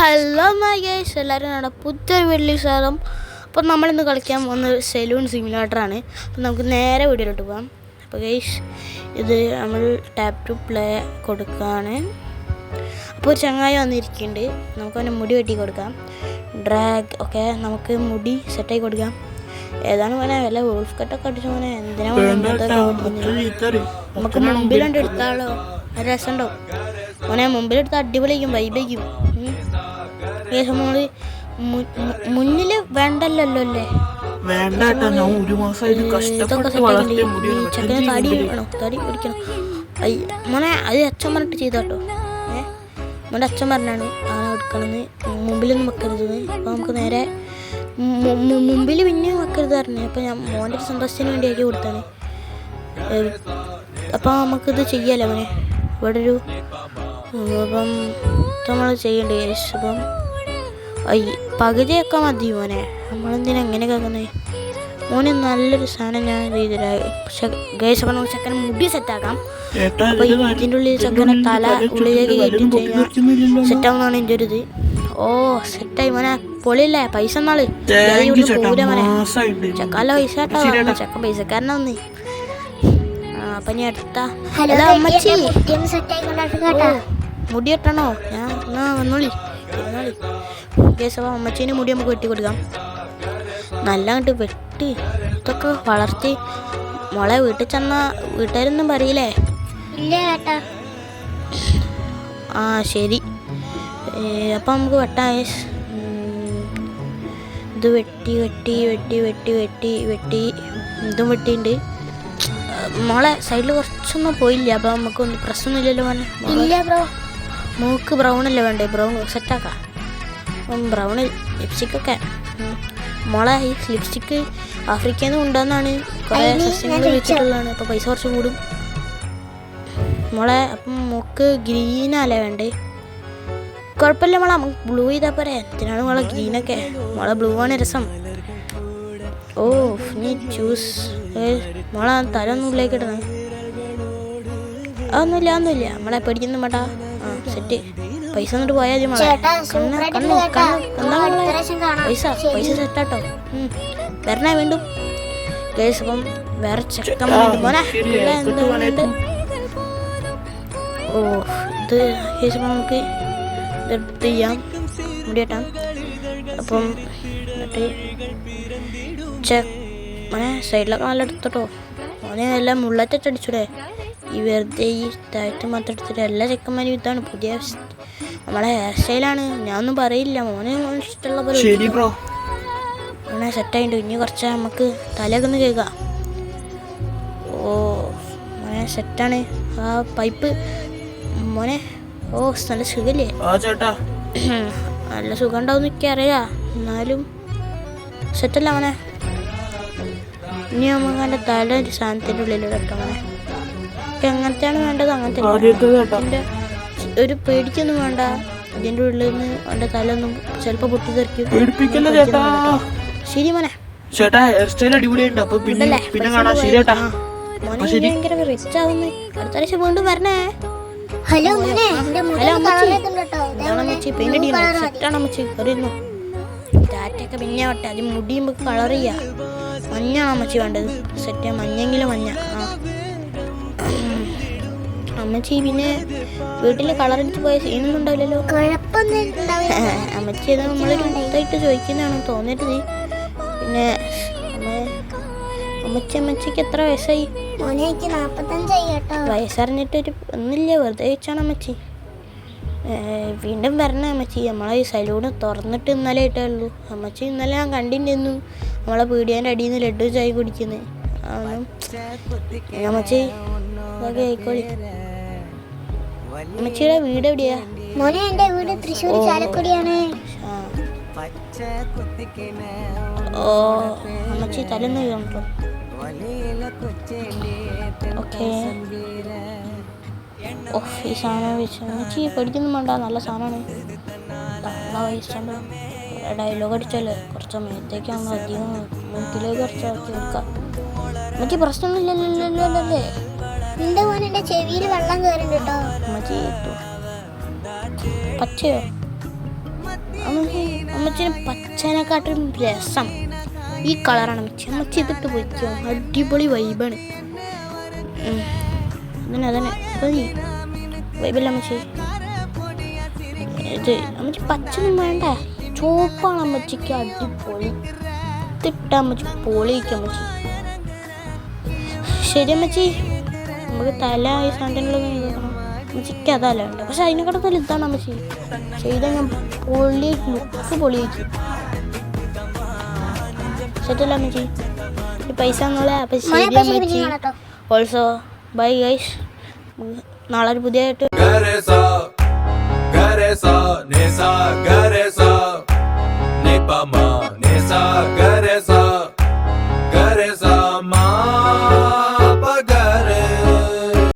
Hello guys, എല്ലാവരും നമ്മുടെ പുതിയൊരു വീട്ടിലേക്ക് സ്വാഗതം. അപ്പോൾ നമ്മളിന്ന് കളിക്കാൻ പോകുന്ന സെലൂൺ സിമുലേറ്ററാണ്. അപ്പോൾ നമുക്ക് നേരെ വീഡിയോയിലോട്ട് പോകാം. അപ്പോൾ ഗൈസ്, ഇത് നമ്മൾ ടാപ്പ് ടു പ്ലേ കൊടുക്കുകയാണ്. അപ്പോൾ ഒരു ചങ്ങായി വന്നിരിക്കുന്നുണ്ട്, നമുക്ക് അവൻ്റെ മുടി വെട്ടി കൊടുക്കാം. ഡ്രാഗ് ഓക്കെ, നമുക്ക് മുടി സെറ്റായി കൊടുക്കാം. ഏതാണ് മോനെ വില വോൾഫ് കട്ടൊക്കെ അടിച്ചു മോനെ, എന്തിനാ നമുക്ക് മുമ്പിലുണ്ട് എടുത്താളോ, അത് രസമുണ്ടോ മോനെ? മുമ്പിലെടുത്ത് അടിപൊളിയായിരിക്കും, വൈബായിരിക്കും. നമ്മള് മുന്നില് വേണ്ടല്ലോ അല്ലേ? ചെക്കനെ തടി വേണോ? തടി പിടിക്കണം മോനെ. അത് അച്ഛൻ പറഞ്ഞിട്ട് ചെയ്തോട്ടോ. മോൻ്റെ അച്ഛൻ പറഞ്ഞാണ് അങ്ങനെ എടുക്കണമെന്ന്, മുമ്പിലൊന്നും വെക്കരുത്. അപ്പോൾ നമുക്ക് നേരെ മുമ്പിൽ പിന്നെയും വെക്കരുത് പറഞ്ഞു. അപ്പോൾ ഞാൻ മോൻ്റെ ഒരു സന്തോഷത്തിന് വേണ്ടിയാക്കി കൊടുത്താണ്. അപ്പോൾ നമുക്കിത് ചെയ്യാമല്ലോ മോനെ. ഇവിടെ ഒരു അപ്പം നമ്മൾ ചെയ്യേണ്ടി. അപ്പം പകുതിയൊക്കെ മതി മോനെ, നമ്മളെന്തിനാ എങ്ങനെയൊക്കെ ആക്കുന്നത്? മോന് നല്ലൊരു സാധനം ഞാൻ ചെയ്തില്ല. പക്ഷെ ഗൈസ്, അപ്പം നമുക്ക് ചെക്കനെ മുടി സെറ്റാക്കാം. അപ്പോൾ ഇതിൻ്റെ ഉള്ളിൽ ചെക്കനെ തല ഉള്ളിലേക്ക് കയറ്റി കഴിഞ്ഞാൽ സെറ്റാവുന്നതാണ് എൻ്റെ ഒരു ഇത്. ഓ സെറ്റായി മോനെ, പൊളിയല്ലേ? പൈസ എന്നാള് പൂര മോനെ, ചെക്കാല പൈസ കേട്ടോ, ചെക്കൻ പൈസക്കാരനാന്ന്. അപ്പം ഞാൻ എടുത്താ അമ്മച്ചി മുടി വെട്ടണോ? ഞാൻ വന്നോളി ഗൈസ്. അപ്പോൾ അമ്മച്ചീൻ്റെ മുടി നമുക്ക് വെട്ടി കൊടുക്കാം. നല്ല കണ്ട് വെട്ടി ഇതൊക്കെ വളർത്തി മോളെ വീട്ടിൽ ചെന്നാൽ വീട്ടുകാരൊന്നും പറയില്ലേ? ആ ശരി. അപ്പം നമുക്ക് വെട്ടാം ഗൈസ്. ഇത് വെട്ടി വെട്ടി വെട്ടി വെട്ടി വെട്ടി വെട്ടി ഇതും വെട്ടിയിട്ടുണ്ട്. മോളെ സൈഡിൽ കുറച്ചൊന്നും പോയില്ല. അപ്പം നമുക്കൊന്നും പ്രശ്നമൊന്നുമില്ലല്ലോ മോനെ? ഇല്ല ബ്രോ, മൂക്ക് ബ്രൗണല്ലേ വേണ്ടേ? ബ്രൗൺ സെറ്റാക്കാം. അപ്പം ബ്രൗൺ ലിപ്സ്റ്റിക്കൊക്കെ മോളെ, ഈ ലിപ്സ്റ്റിക്ക് ആഫ്രിക്കയിൽ നിന്ന് കൊണ്ടുവന്നാണ്, കുറേ സസ്യങ്ങൾ വെച്ചിട്ടുള്ളതാണ്. അപ്പോൾ പൈസ കുറച്ച് കൂടും മോളെ. അപ്പം മൂക്ക് ഗ്രീനല്ലേ വേണ്ടേ? കുഴപ്പമില്ല മോളെ, നമുക്ക് ബ്ലൂ ചെയ്താൽ പോരെ. എന്തിനാണ് മോളെ ഗ്രീനൊക്കെ? മോളെ ബ്ലൂ ആണ് രസം. ഓ നീ ചൂസ് മോളെ. തല ഒന്നും ഉള്ളിലേക്ക് ഇടണേ. അതൊന്നുമില്ല നമ്മളെ പേടിക്കുന്നു വേണ്ട. ആ സെറ്റ്. പൈസ എന്നിട്ട് പോയാൽ മതി മോളെ. പൈസ സെറ്റാട്ടോ. വരണേ വീണ്ടും ഗൈസ്. അപ്പം വേറെ ചെക്കൻ മോനെ എന്തുകൊണ്ട്? ഓ ഇത് ഗൈസ്, അപ്പം നമുക്ക് ഇത് ചെയ്യാം, മുടി വെട്ടാം. അപ്പം എന്നിട്ട് മോനെ സൈഡിലൊക്കെ നല്ല എടുത്തോട്ടോ മോനെ. എല്ലാം മുള്ളറ്റടിച്ചൂടെ? ഈ വെറുതെ ഈ താഴത്ത് മാത്രം എടുത്തിട്ട് എല്ലാ ചെക്കന്മാരും ഇതാണ് പുതിയ നമ്മളെ ഹെയർ സ്റ്റൈലാണ്. ഞാനൊന്നും പറയില്ല മോനെ, ഇഷ്ടമുള്ള പോലെ മോനെ സെറ്റായിട്ട്. ഇനി കുറച്ച് നമുക്ക് തലയൊക്കെ ഒന്ന് കേൾക്കാം. ഓ മോനെ സെറ്റാണ്. ആ പൈപ്പ് മോനെ, ഓ നല്ല സുഖല്ലേ? നല്ല സുഖം ഉണ്ടാവും എനിക്കറിയാം, എന്നാലും സെറ്റല്ല മോനെ. ഇനി നമുക്ക് എൻ്റെ തല ഒരു സാധനത്തിൻ്റെ ഉള്ളിൽ കേട്ടോ മോനെ. എങ്ങനത്തെയാണ് വേണ്ടത് അങ്ങനത്തെ. ഒരു പേടിക്കൊന്നും വേണ്ട. ഇതിൻ്റെ ഉള്ളിൽ നിന്ന് എൻ്റെ തലൊന്നും ചിലപ്പോൾ പൊട്ടിത്തെറിക്കും. ശരി മോനെ. മോനെ ഭയങ്കര റിച്ച് ആവുന്നേ. അടുത്ത പ്രാവശ്യം വീണ്ടും വരണേ. ഹലോ അമ്മച്ചി, പെയിന്റ് അടിക്കണം. സെറ്റാണ് അമ്മച്ചി. അറിയുന്നു ടാറ്റയൊക്കെ പിന്നെ വട്ടെ, അത് മുടിയും കളർ ചെയ്യാം. മഞ്ഞാണ് അമ്മച്ചി വേണ്ടത്. സെറ്റ് മഞ്ഞെങ്കിലും മഞ്ഞ. ആ അമ്മച്ചി പിന്നെ വീട്ടിൽ കളറടിച്ച് പോയ സീനൊന്നും ഉണ്ടാവില്ലല്ലോ? അമ്മച്ചി അത് നമ്മളൊരു ഇതായിട്ട് ചോദിക്കുന്നതാണ് തോന്നിയത്. പിന്നെ അമ്മച്ചിക്ക് എത്ര വയസ്സായി? വയസ്സറിഞ്ഞിട്ടൊരു ഒന്നുമില്ല, വെറുതെ വെച്ചാണ് അമ്മച്ചി. വീണ്ടും വരണേ അമ്മച്ചി. നമ്മളെ ഈ സലൂണ് തുറന്നിട്ട് ഇന്നലെ ആയിട്ടേ ഉള്ളൂ. അമ്മച്ചി ഇന്നലെ ഞാൻ കണ്ടിട്ടുണ്ടായിരുന്നു നമ്മളെ പീടിയാൻ്റെ അടിയിൽ നിന്ന് ലഡു ചായ കുടിക്കുന്നത്. അമ്മച്ചി ഇതൊക്കെ ആയിക്കോളി. അമ്മച്ചിയുടെ വീട് എവിടെയാ? മോനെ എൻ്റെ വീട് തൃശ്ശൂർ ചാലക്കുടിയാണ്. ഓ അമ്മച്ചി തലന്ന് കേട്ടോ. ഓക്കെ. ഓ ഈ സാധനം വെച്ച് അമ്മച്ചി പഠിക്കൊന്നും വേണ്ട, നല്ല സാധനമാണ്. വയസ്സുണ്ട്. ഡയലോഗ് അടിച്ചല്ലേ, കുറച്ച് മേത്തേക്കാണ് അധികം മൂക്കിലേക്ക് കുറച്ച് ആക്കി കൊടുക്കാം. അമ്മച്ചി പ്രശ്നമൊന്നുമില്ലല്ലേ? നിന്റെ മോൻ എൻ്റെ ചെവിയിൽ വെള്ളം കയറുന്നുണ്ട് കേട്ടോ. അമ്മച്ചി പച്ചയോ? അമ്മച്ചിന് പച്ചനെക്കാട്ടും രസം ഈ കളറാണ് അമ്മച്ചി. അമ്മച്ചി ഇതിട്ട് പോയിക്കോ, അടിപൊളി വൈബാണ്. അതന്നെ വൈബല്ല അമ്മച്ചി. ഇത് അമ്മച്ചി പച്ചൊന്നും വേണ്ട, ചുവപ്പാണ് അമ്മച്ചിക്ക് അടിപൊളി. ഇതിട്ട അമ്മച്ചി പൊളിയിക്കും അമ്മച്ചി. ശരി അമ്മച്ചി, നമുക്ക് തല ഈ സാധനങ്ങളൊക്കെ നോക്കണം. അമ്മച്ചിക്ക് അതല്ല ഉണ്ട്, പക്ഷെ അതിനെക്കാട്ടും നല്ല ഇതാണ് അമ്മച്ചി ചെയ്താൽ ഞാൻ പൊളി ലുക്ക് പൊളിയിക്കും. സെറ്റല്ല അമ്മച്ചി, ഈ പൈസ എന്നുള്ള അപ്പം ശരി അമ്മച്ചി. ഓൾസോ ബൈ ഗൈസ്, നാളെ ഒരു പുതിയ Garesa, ma, pagar.